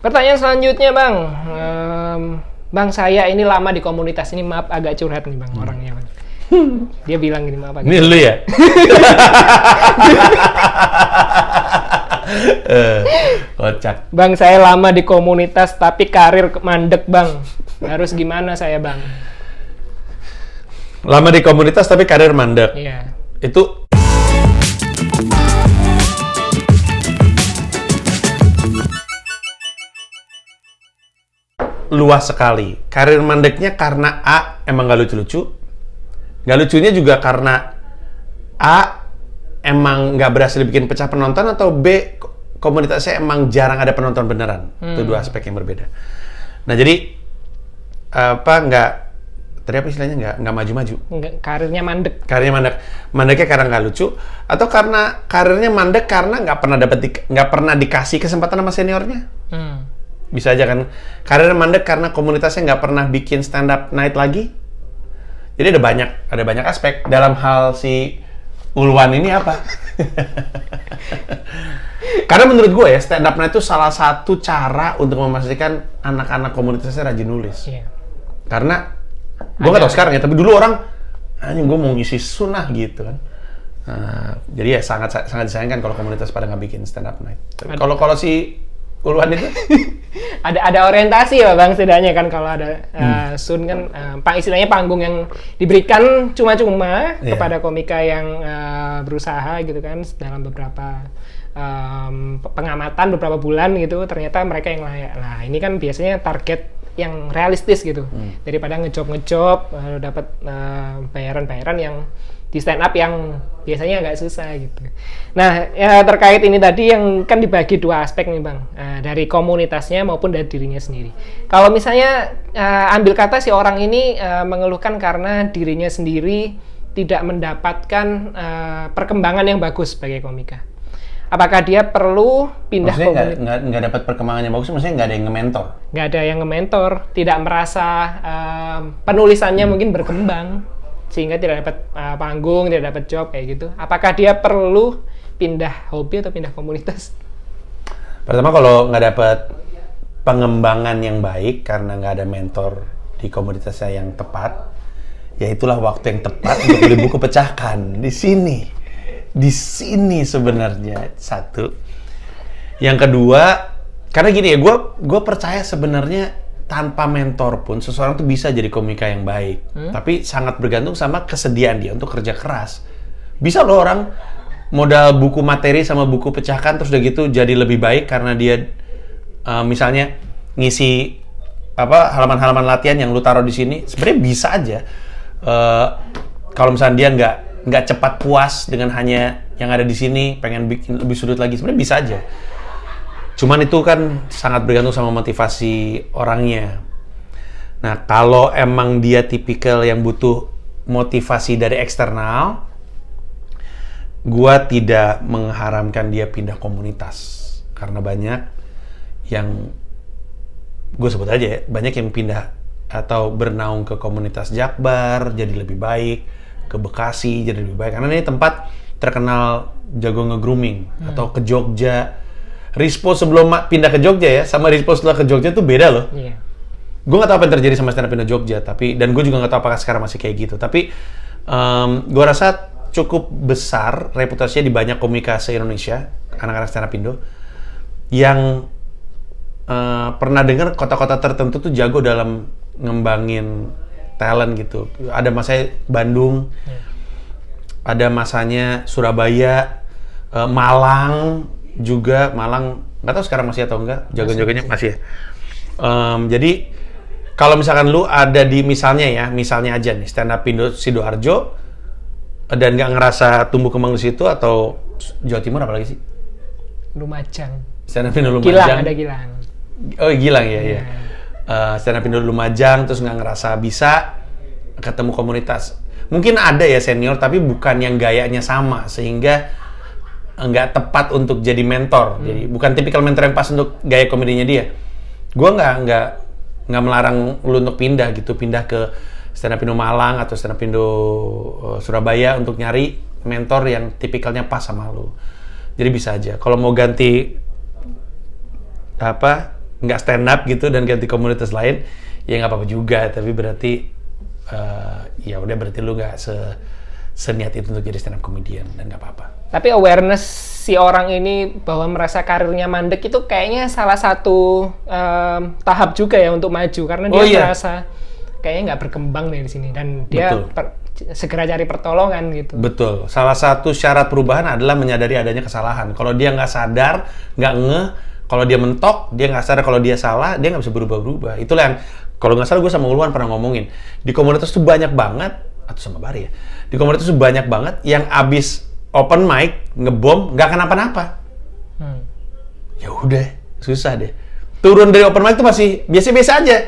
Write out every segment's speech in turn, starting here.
Pertanyaan selanjutnya Bang. Bang, saya ini lama di komunitas ini, maaf agak curhat nih Bang orangnya Bang. Dia bilang gini, maaf agak. Ini lu ya? Kocak. Bang, saya lama di komunitas tapi karir mandek Bang. Harus gimana saya Bang? Lama di komunitas tapi karir mandek. Iya. Itu luas sekali. Karir mandeknya karena A, emang gak lucu-lucu. Gak lucunya juga karena A, emang gak berhasil bikin pecah penonton, atau B, komunitasnya emang jarang ada penonton beneran. Itu dua aspek yang berbeda. Nah jadi tadi apa istilahnya, nggak maju-maju. Karirnya mandek. Karirnya mandek. Mandeknya karena nggak lucu, atau karena karirnya mandek karena nggak pernah dikasih kesempatan sama seniornya. Bisa aja kan. Karirnya mandek karena komunitasnya nggak pernah bikin stand up night lagi. Jadi ada banyak aspek. Dalam hal si Ulwan ini apa? Karena menurut gue ya, stand up night itu salah satu cara untuk memastikan anak-anak komunitasnya rajin nulis. Iya. Karena gue nggak tahu sekarang ya, tapi dulu orang, gue mau ngisi sunnah gitu kan. Jadi ya sangat disayangkan kalau komunitas pada nggak bikin stand up night. Kalau si Ulwan itu ada orientasi ya Bang, setidaknya kan kalau ada sun kan istilahnya panggung yang diberikan cuma-cuma kepada komika yang berusaha gitu kan dalam beberapa pengamatan beberapa bulan gitu, ternyata mereka yang layak. Nah ini kan biasanya target yang realistis gitu, daripada ngejob lalu dapat bayaran yang di stand up yang biasanya agak susah gitu. Nah ya, terkait ini tadi yang kan dibagi dua aspek nih Bang, dari komunitasnya maupun dari dirinya sendiri. Kalau misalnya ambil kata si orang ini mengeluhkan karena dirinya sendiri tidak mendapatkan perkembangan yang bagus sebagai komika, apakah dia perlu pindah komunitas? Maksudnya nggak dapat perkembangan yang bagus, maksudnya nggak ada yang nge-mentor? Nggak ada yang nge-mentor, tidak merasa penulisannya mungkin berkembang, sehingga tidak dapat panggung, tidak dapat job kayak gitu. Apakah dia perlu pindah hobi atau pindah komunitas? Pertama, kalau nggak dapat pengembangan yang baik karena nggak ada mentor di komunitasnya yang tepat, ya itulah waktu yang tepat untuk beli buku pecahkan. Di sini sebenarnya satu. Yang kedua, karena gini ya, gue percaya sebenarnya tanpa mentor pun seseorang tuh bisa jadi komika yang baik. Tapi sangat bergantung sama kesediaan dia untuk kerja keras. Bisa loh orang modal buku materi sama buku pecahkan terus udah gitu jadi lebih baik karena dia misalnya ngisi halaman-halaman latihan yang lu taruh di sini. Sebenarnya bisa aja. Kalau misalnya dia nggak cepat puas dengan hanya yang ada di sini, pengen bikin lebih sudut lagi, sebenarnya bisa aja. Cuman itu kan sangat bergantung sama motivasi orangnya. Nah, kalau emang dia tipikal yang butuh motivasi dari eksternal, gua tidak mengharamkan dia pindah komunitas. Karena banyak yang, gue sebut aja ya, banyak yang pindah atau bernaung ke komunitas Jakbar, jadi lebih baik, ke Bekasi jadi lebih baik, karena ini tempat terkenal jago nge-grooming. Atau ke Jogja, Rispo sebelum pindah ke Jogja ya, sama Rispo setelah ke Jogja tuh beda loh. Gue nggak tahu apa yang terjadi sama stand up Indo Jogja, dan gue juga nggak tahu apakah sekarang masih kayak gitu. Tapi gue rasa cukup besar reputasinya di banyak komika se-Indonesia, anak-anak stand up Indo, yang pernah dengar kota-kota tertentu tuh jago dalam ngembangin talent gitu. Ada masanya Bandung, ada masanya Surabaya, Malang juga. Malang nggak tahu sekarang masih atau enggak, jago-jagonya masih ya. Jadi kalau misalkan lu ada di misalnya aja nih stand up Indo Sidoarjo dan nggak ngerasa tumbuh kembang di situ, atau Jawa Timur apalagi sih? Lumajang. Stand up Indo Lumajang. Gilang, ada Gilang. Oh Gilang ya. Stand up Indo Lumajang terus nggak ngerasa bisa ketemu komunitas. Mungkin ada ya senior tapi bukan yang gayanya sama sehingga nggak tepat untuk jadi mentor. Jadi bukan tipikal mentor yang pas untuk gaya komedinya dia. Gue nggak melarang lu untuk pindah ke stand up Indo Malang atau stand up Indo Surabaya untuk nyari mentor yang tipikalnya pas sama lu. Jadi bisa aja. Kalau mau ganti nggak stand up gitu dan ganti komunitas lain, ya nggak apa-apa juga. Tapi berarti ya udah, berarti lu nggak seniat itu untuk jadi stand up comedian, dan nggak apa-apa. Tapi awareness si orang ini bahwa merasa karirnya mandek itu kayaknya salah satu tahap juga ya untuk maju, karena dia merasa kayaknya nggak berkembang nih di sini, dan dia segera cari pertolongan gitu. Betul. Salah satu syarat perubahan adalah menyadari adanya kesalahan. Kalau dia nggak sadar, nggak ngeh, kalau dia mentok, dia nggak sadar kalau dia salah, dia nggak bisa berubah-berubah. Itulah yang, kalau nggak salah gue sama Ulwan pernah ngomongin, di komunitas tuh banyak banget, atau sama Bari ya, di komunitas tuh banyak banget yang abis open mic, ngebom, nggak kenapa-napa. Ya udah, susah deh. Turun dari open mic tuh masih biasa-biasa aja.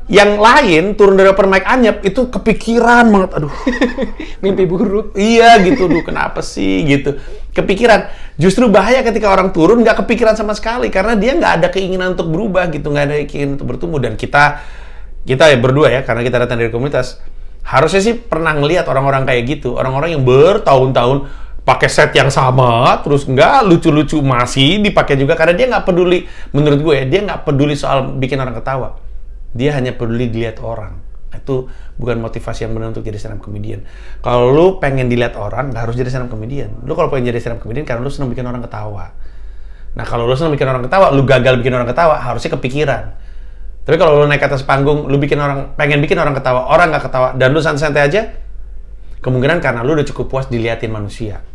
Yang lain turun dari open mic anyep itu kepikiran banget, aduh. Mimpi buruk. Iya gitu, duh kenapa sih gitu. Kepikiran. Justru bahaya ketika orang turun nggak kepikiran sama sekali, karena dia nggak ada keinginan untuk berubah gitu, nggak ada keinginan untuk bertumbuh. Dan kita ya berdua ya, karena kita datang dari komunitas, harusnya sih pernah ngelihat orang-orang kayak gitu, orang-orang yang bertahun-tahun pakai set yang sama, terus nggak lucu-lucu masih dipakai juga, karena dia nggak peduli, menurut gue ya, dia nggak peduli soal bikin orang ketawa. Dia hanya peduli dilihat orang. Itu bukan motivasi yang benar untuk jadi stand up comedian. Kalau lu pengen dilihat orang, nggak harus jadi stand up comedian. Lu kalau pengen jadi stand up comedian karena lu senang bikin orang ketawa. Nah kalau lu senang bikin orang ketawa, lu gagal bikin orang ketawa, harusnya kepikiran. Tapi kalau lu naik ke atas panggung, lu pengen bikin orang ketawa, orang nggak ketawa, dan lu santai-santai aja, kemungkinan karena lu udah cukup puas diliatin manusia.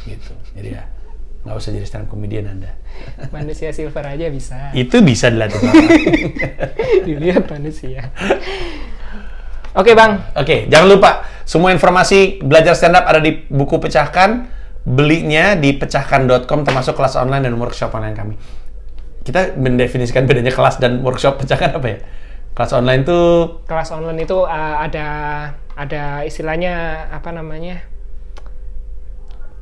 Gitu. Jadi ya, nggak usah jadi stand up comedian Anda. Manusia silver aja bisa. Itu bisa dilatih orang. Dilihat manusia. Oke Bang. Oke, jangan lupa semua informasi belajar stand up ada di buku Pecahkan. Belinya di pecahkan.com, termasuk kelas online dan workshop online kami. Kita mendefinisikan bedanya kelas dan workshop Pecahkan apa ya? Kelas online tuh... Kelas online itu ada istilahnya apa namanya?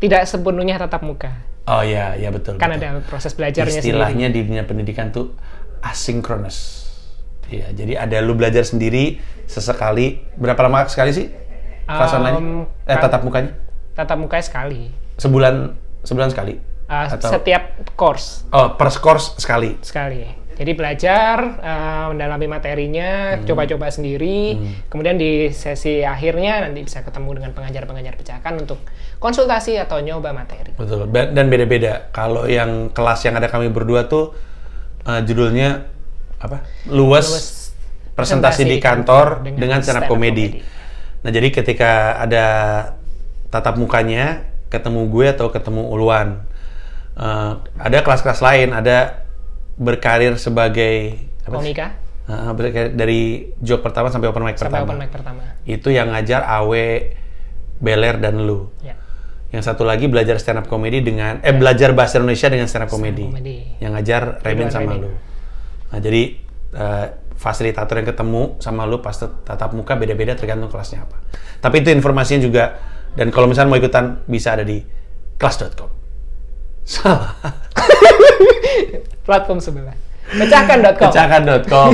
Tidak sepenuhnya tatap muka. Oh iya, betul. Kan betul. Ada proses belajarnya istilahnya sendiri. Di dunia pendidikan tuh asynchronous. Iya, jadi ada lu belajar sendiri sesekali. Berapa lama sekali sih kelas online? Tatap mukanya? Tatap mukanya sekali. Sebulan sekali? Atau? Setiap course. Oh, per course sekali? Sekali. Jadi belajar, mendalami materinya, coba-coba sendiri. Kemudian di sesi akhirnya nanti bisa ketemu dengan pengajar-pengajar Pecahkan untuk konsultasi atau nyoba materi. Betul, dan beda-beda. Kalau yang kelas yang ada kami berdua tuh judulnya apa? Luwes presentasi di kantor dengan stand up comedy. Nah, jadi ketika ada tatap mukanya, ketemu gue atau ketemu Ulwan, ada kelas-kelas lain, ada berkarir sebagai komika. Dari joke pertama sampai open mic pertama. Itu yang ngajar Awe, Beler, dan lu. Ya. Yang satu lagi belajar stand up comedy dengan belajar bahasa Indonesia dengan stand up comedy. Yang ngajar Remin sama lu. Nah, jadi fasilitator yang ketemu sama lu pas tatap muka beda-beda tergantung kelasnya apa. Tapi itu informasinya juga, dan kalau misalnya mau ikutan bisa ada di kelas.com. Salah. Platform sebelah. Pecahkan.com. Pecahkan.com.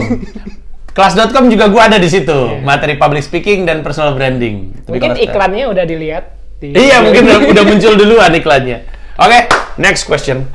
Kelas.com juga gua ada di situ. Materi public speaking dan personal branding. Mungkin iklannya udah dilihat. Iya, mungkin udah muncul duluan iklannya. Oke, next question.